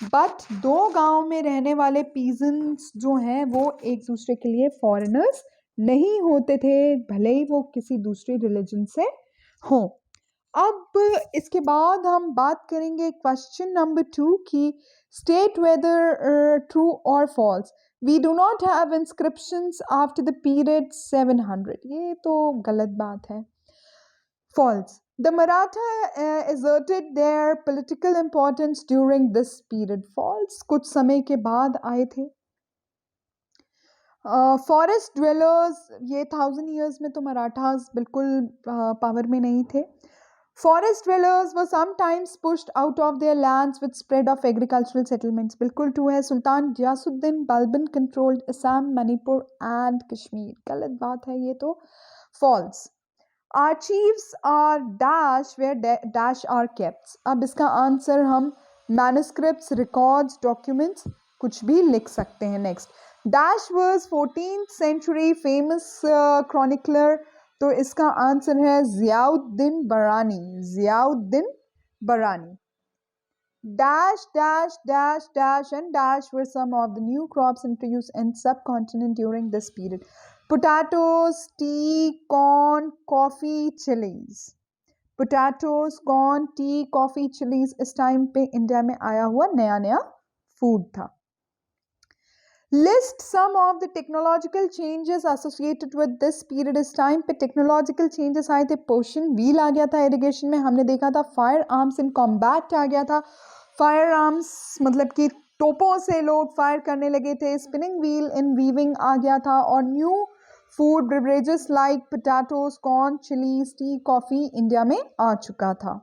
बट दो गांव में रहने वाले पीजन्स जो हैं वो एक दूसरे के लिए फॉरेनर्स नहीं होते थे, भले ही वो किसी दूसरे रिलीजन से हों। अब इसके बाद हम बात करेंगे क्वेश्चन नंबर 2 की स्टेट वेदर ट्रू और false. We do not have inscriptions after the period 700। ये तो गलत बात है। False. The Maratha asserted their political importance during this period। False कुछ समय के बाद आए थे। फॉरेस्ट ड्वेलर्स, ये 1000 ईयर्स में तो मराठास बिल्कुल पावर में नहीं थे। Forest dwellers were sometimes pushed out of their lands with spread of agricultural settlements। बिल्कुल ट्रू है। सुल्तान गियासुद्दीन बलबन controlled असम, मणिपुर and कश्मीर। गलत बात है ये तो। False। Our chiefs are dash where dash are kept। अब इसका आंसर हम manuscripts, records, documents कुछ भी लिख सकते हैं। Next, dash was 14th century famous chronicler। तो इसका आंसर है ज़ियाउद्दीन बरानी। ज़ियाउद्दीन बरानी। Dash, dash, dash, dash and dash were some of the new crops introduced in subcontinent during this period। Potatoes, tea, corn, coffee, chilies। Potatoes, corn, tea, coffee, chilies इस टाइम पे इंडिया में आया हुआ नया नया फूड था। List some of the technological changes associated with this period। इस टाइम पे टेक्नोलॉजिकल चेंजेस आए थे। पोर्शन व्हील आ गया था इरिगेशन में, हमने देखा था। फायर आर्म्स इन कॉम्बैट आ गया था। फायर आर्म्स मतलब कि तोपों से लोग फायर करने लगे थे। स्पिनिंग व्हील इन वीविंग आ गया था। और new food beverages like potatoes, corn, chillies, T, coffee India में आ चुका था।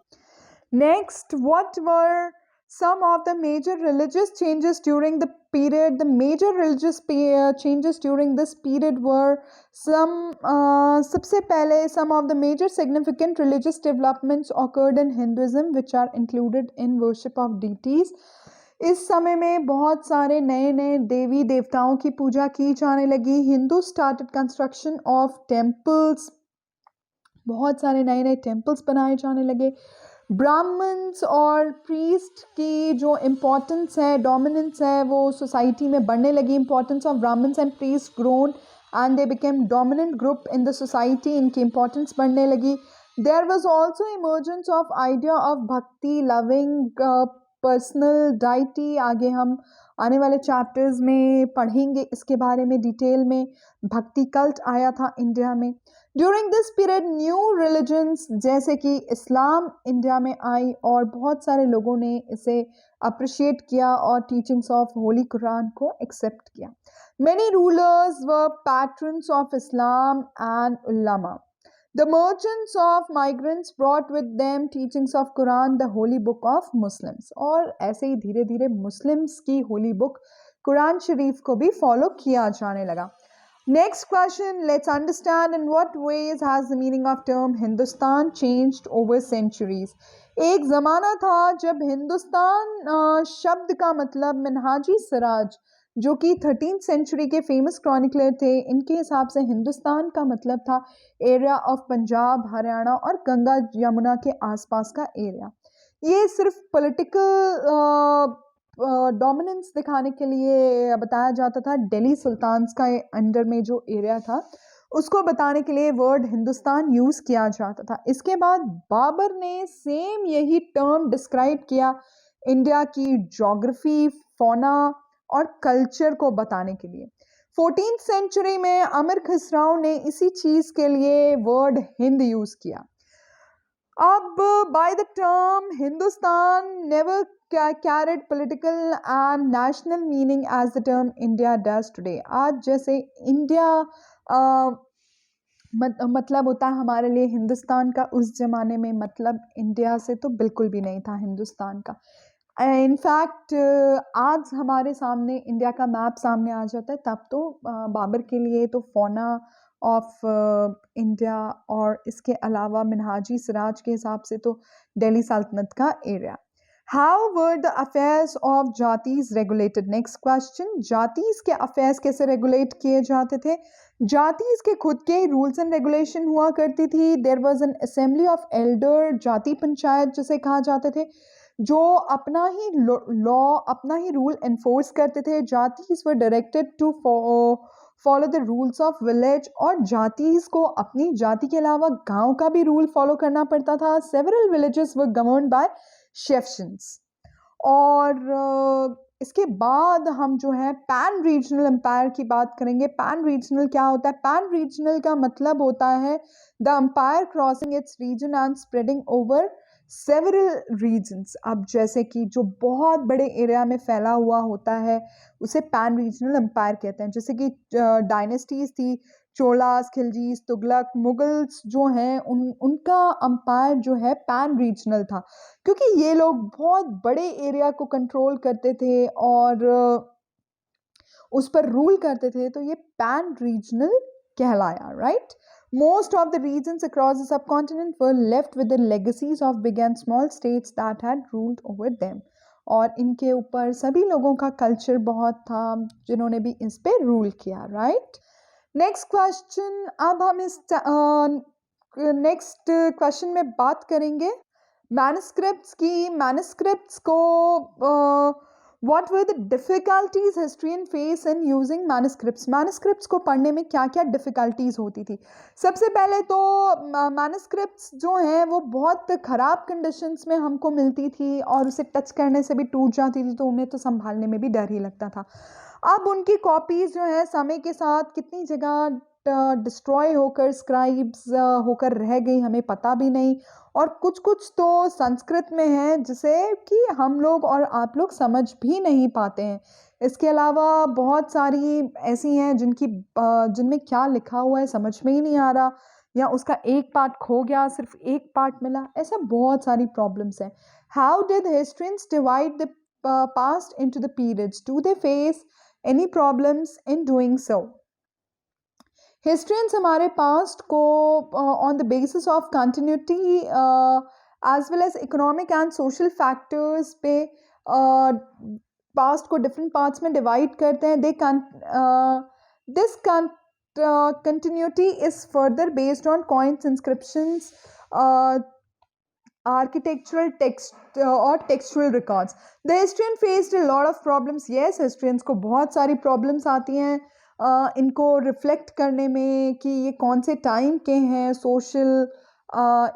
Next, what were some of the major religious changes during the period। The major religious changes during this period were सबसे पहले some of the major significant religious developments occurred in Hinduism which are included in worship of deities। इस समय में बहुत सारे नए नए देवी देवताओं की पूजा की जाने लगी। Hindu started construction of temples। बहुत सारे नए नए टेम्पल्स बनाए जाने लगे। ब्राह्मण्स और प्रीस्ट की जो इम्पोर्टेंस है, डोमिनेंस है, वो सोसाइटी में बढ़ने लगी। Importance of Brahmins and priest grown and they became dominant group in the society. इनकी इम्पोर्टेंस बढ़ने लगी। There was also emergence of idea of bhakti, loving, personal deity. आगे हम आने वाले चैप्टर्स में पढ़ेंगे इसके बारे में डिटेल में। भक्ति कल्ट आया था इंडिया में। During this period new religions जैसे कि इस्लाम इंडिया में आई और बहुत सारे लोगों ने इसे अप्रिशिएट किया और टीचिंग्स ऑफ होली कुरान को एक्सेप्ट किया। Many rulers were patrons of Islam and ulama। The merchants of migrants brought with them teachings of Quran, the holy book of Muslims। और ऐसे ही धीरे धीरे मुस्लिम्स की होली बुक कुरान शरीफ को भी फॉलो किया जाने लगा। Next question, let's understand in what ways has the meaning of term Hindustan changed over centuries। एक ज़माना था जब हिंदुस्तान शब्द का मतलब मिनहाजी सिराज जो कि 13th सेंचुरी के फेमस क्रॉनिकलर थे, इनके हिसाब से हिंदुस्तान का मतलब था एरिया ऑफ पंजाब, हरियाणा और गंगा यमुना के आसपास का एरिया। ये सिर्फ पॉलिटिकल डोमिनेंस दिखाने के लिए बताया जाता था। दिल्ली सुल्तान्स का अंडर में जो एरिया था उसको बताने के लिए वर्ड हिंदुस्तान यूज़ किया जाता था। इसके बाद बाबर ने सेम यही टर्म डिस्क्राइब किया इंडिया की ज्योग्राफी, फौना और कल्चर को बताने के लिए। 14th सेंचुरी में अमीर खुसरो ने इसी चीज़ के लिए वर्ड हिंद यूज़ किया। अब by the term Hindustan never carried political and national meaning as the term India does today। आज जैसे इंडिया मतलब होता है हमारे लिए हिंदुस्तान का, उस ज़माने में मतलब इंडिया से तो बिल्कुल भी नहीं था हिंदुस्तान का। इनफैक्ट आज हमारे सामने इंडिया का मैप सामने आ जाता है, तब तो बाबर के लिए तो फौना ऑफ इंडिया, और इसके अलावा मिनहाजी सिराज के हिसाब से तो दिल्ली सल्तनत का area. How were the affairs of जातीज रेगुलेटेड? नेक्स्ट क्वेश्चन, जातीज के अफेयर्स कैसे रेगुलेट किए जाते थे? जातीज के खुद के रूल्स एंड रेगुलेशन हुआ करती थी। There was an assembly of elder, jati panchayat जिसे कहा जाते थे, जो अपना ही लॉ, अपना ही रूल एनफोर्स करते थे। जातीज were directed to follow the rules of village, और जातीज को अपनी जाति के अलावा गांव का भी रूल फॉलो करना पड़ता था। Several villages were governed by शेफ्शंस। और इसके बाद हम जो है पैन रीजनल एम्पायर की बात करेंगे। पैन रीजनल क्या होता है? पैन रीजनल का मतलब होता है the empire crossing its region and spreading over several regions. अब जैसे कि जो बहुत बड़े एरिया में फैला हुआ होता है उसे पैन रीजनल एम्पायर कहते हैं। जैसे कि डायनेस्टीज थी, चोलास, खिलजीज, तुगलक, मुगल्स जो हैं, उनका एम्पायर जो है पैन रीजनल था, क्योंकि ये लोग बहुत बड़े एरिया को कंट्रोल करते थे और उस पर रूल करते थे, तो ये पैन रीजनल कहलाया, right? Most of the regions across the subcontinent were left with the legacies of big and small states that had ruled over them. और इनके ऊपर सभी लोगों का कल्चर बहुत था जिन्होंने भी इस पे रूल किया, राइट? नेक्स्ट क्वेश्चन, अब हम इस नेक्स्ट क्वेश्चन में बात करेंगे मैन्युस्क्रिप्ट्स की। मैन्युस्क्रिप्ट्स को What were the difficulties historian face in using manuscripts? Manuscripts को पढ़ने में क्या क्या डिफ़िकल्टीज होती थी? सबसे पहले तो मैन्युस्क्रिप्ट्स जो हैं वो बहुत ख़राब कंडीशंस में हमको मिलती थी और उसे टच करने से भी टूट जाती थी, तो उन्हें तो संभालने में भी डर ही लगता था। अब उनकी कॉपीज़ जो है समय के साथ कितनी जगह डिस्ट्रॉय होकर, स्क्राइब्स होकर रह गई, हमें पता भी नहीं। और कुछ कुछ तो संस्कृत में है जिसे कि हम लोग और आप लोग समझ भी नहीं पाते हैं। इसके अलावा बहुत सारी ऐसी हैं जिनमें क्या लिखा हुआ है समझ में ही नहीं आ रहा, या उसका एक पार्ट खो गया, सिर्फ एक पार्ट मिला, ऐसा बहुत सारी प्रॉब्लम्स हैं। How did historians divide the past into the periods? Do they face any problems in doing so? Historians हमारे पास्ट को on the basis of continuity as well as economic and social factors पे पास्ट को डिफरेंट पार्ट्स में डिवाइड करते हैं। This continuity is further based on coins, inscriptions, architectural text or textual records. The historian faced a lot of problems. Yes, historians को बहुत सारी problems आती हैं इनको रिफ्लेक्ट करने में कि ये कौन से टाइम के हैं। सोशल,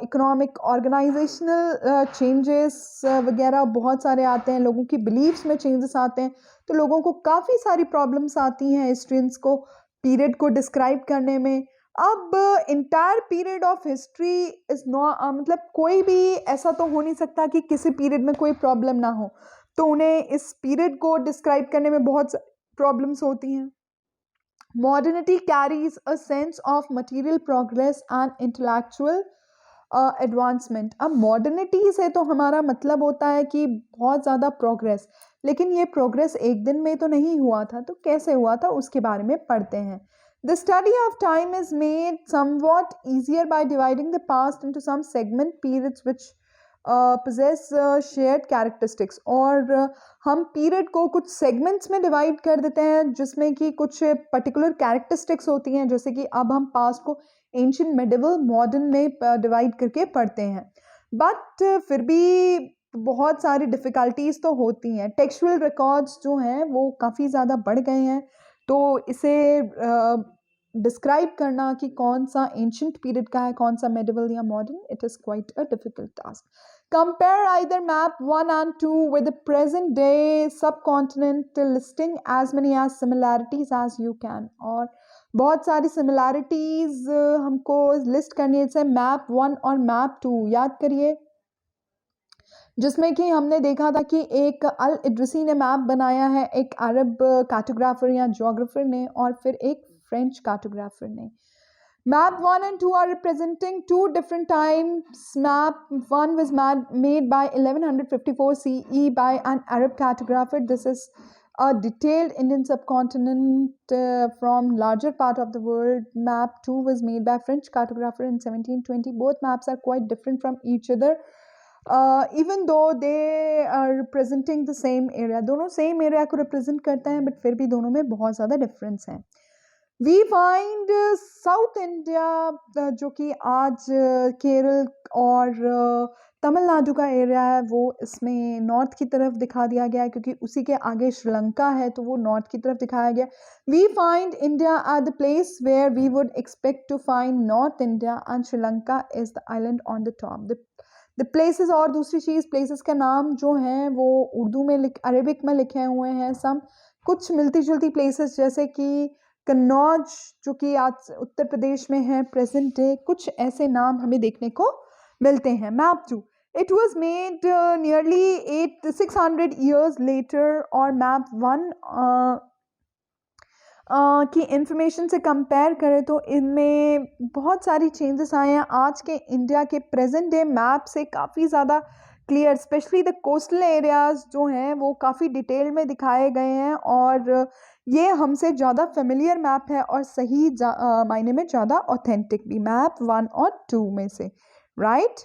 इकोनॉमिक, ऑर्गेनाइजेशनल चेंजेस वगैरह बहुत सारे आते हैं, लोगों की बिलीव्स में चेंजेस आते हैं, तो लोगों को काफ़ी सारी प्रॉब्लम्स आती हैं हिस्ट्रियंस को पीरियड को डिस्क्राइब करने में। अब entire period of history is not, मतलब कोई भी ऐसा तो हो नहीं सकता कि किसी पीरियड में कोई प्रॉब्लम ना हो, तो उन्हें इस पीरियड को डिस्क्राइब करने में बहुत प्रॉब्लम्स होती हैं। Modernity carries a sense of material progress and intellectual advancement. अब modernity से तो हमारा मतलब होता है कि बहुत ज़्यादा प्रोग्रेस, लेकिन ये प्रोग्रेस एक दिन में तो नहीं हुआ था, तो कैसे हुआ था उसके बारे में पढ़ते हैं। The study of time is made somewhat easier by dividing the past into some segment periods which possess shared characteristics. और हम पीरियड को कुछ सेगमेंट्स में डिवाइड कर देते हैं जिसमें कि कुछ पर्टिकुलर कैरेक्टरिस्टिक्स होती हैं, जैसे कि अब हम पास्ट को एंशिएंट, मेडिवल, मॉडर्न में डिवाइड करके पढ़ते हैं। बट फिर भी बहुत सारी डिफ़िकल्टीज तो होती हैं। टेक्सचुअल रिकॉर्ड्स जो हैं वो काफ़ी ज़्यादा बढ़ गए हैं, तो इसे डिस्क्राइब करना कि कौन सा एंशिएंट पीरियड का है, कौन सा मेडिवल या modern, it is quite a difficult task. Compare either map 1 and 2 with the present day subcontinent, listing as many as similarities as you can. और बहुत सारी similarities हमको लिस्ट करनी है, जैसे मैप 1 और मैप 2 याद करिए, जिसमें कि हमने देखा था कि एक अल इद्रिसी ने मैप बनाया है, एक अरब कार्टोग्राफर या जोग्राफर ने, और फिर एक फ्रेंच कार्टोग्राफर ने। Map 1 and 2 are representing two different times. Map 1 was made by 1154 CE by an Arab cartographer. This is A detailed Indian subcontinent from larger part of the world. Map 2 was made by French cartographer in 1720. Both maps are quite different from each other, even though they are representing the same area. दोनों same area को represent करते हैं, but फिर भी दोनों में बहुत ज़्यादा difference है. We find South India, जो कि आज केरल और तमिलनाडु का एरिया है, वो इसमें नॉर्थ की तरफ दिखा दिया गया है, क्योंकि उसी के आगे श्रीलंका है तो वो नॉर्थ की तरफ दिखाया गया. We find India at the place where we would expect to find North India, and Sri Lanka is the island on the top. The places, और दूसरी चीज़, places का नाम जो हैं वो उर्दू में अरेबिक में लिखे हुए हैं. सब कुछ मिलती जुलती places, जैसे कि कन्नौज जो कि आज उत्तर प्रदेश में है प्रेजेंट डे, कुछ ऐसे नाम हमें देखने को मिलते हैं. Map 2, it was made nearly 600 years later. और मैप 1 की इंफॉर्मेशन से कंपेयर करें तो इनमें बहुत सारी चेंजेस आए हैं. आज के इंडिया के प्रेजेंट डे मैप से काफ़ी ज़्यादा clear, specially the coastal areas जो हैं वो काफ़ी डिटेल में दिखाए गए हैं, और ये हमसे ज़्यादा फेमिलियर मैप है और सही मायने में ज़्यादा ऑथेंटिक भी, मैप 1 और 2 में से, राइट.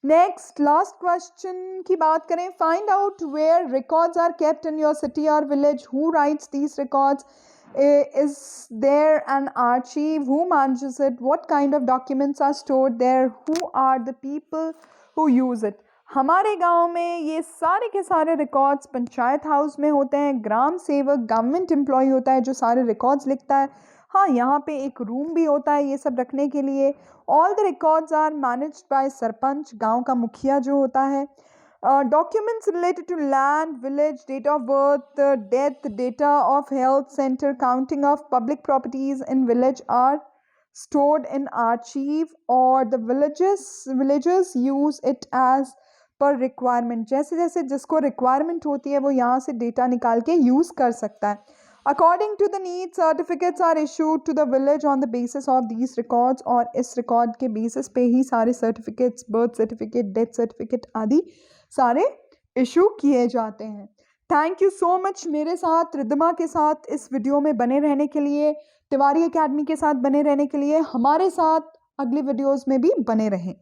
नेक्स्ट लास्ट क्वेश्चन की बात करें. Find out where records are kept in your city और village. Who writes these records? Is there an archive? Who manages it? What kind of documents are stored there? Who are the people who use it? हमारे गांव में ये सारे के सारे रिकॉर्ड्स पंचायत हाउस में होते हैं. ग्राम सेवक गवर्नमेंट एम्प्लॉय होता है जो सारे रिकॉर्ड्स लिखता है. हाँ, यहाँ पे एक रूम भी होता है ये सब रखने के लिए. All the records are managed by sarpanch, गांव का मुखिया जो होता है. Documents related to land, village, date of birth, death, data of health center, counting of public properties in village are stored in archive, or the villagers use it as per requirement. जैसे जैसे जिसको requirement होती है वो यहाँ से डेटा निकाल के यूज़ कर सकता है. According to the need, certificates are issued to the village on the basis of these records, और इस रिकॉर्ड के बेसिस पे ही सारे certificates, birth certificate, death certificate आदि सारे इशू किए जाते हैं. थैंक यू सो मच मेरे साथ रिद्धिमा के साथ इस वीडियो में बने रहने के लिए, तिवारी एकेडमी के साथ बने रहने के लिए. हमारे साथ अगली वीडियोस में भी बने रहें.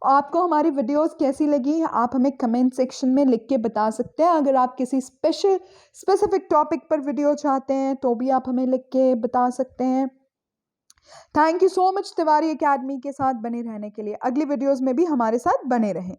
आपको हमारी वीडियोस कैसी लगी आप हमें कमेंट सेक्शन में लिख के बता सकते हैं. अगर आप किसी स्पेसिफिक टॉपिक पर वीडियो चाहते हैं तो भी आप हमें लिख के बता सकते हैं. Thank you so much Tiwari academy के साथ बने रहने के लिए. अगली वीडियोस में भी हमारे साथ बने रहें.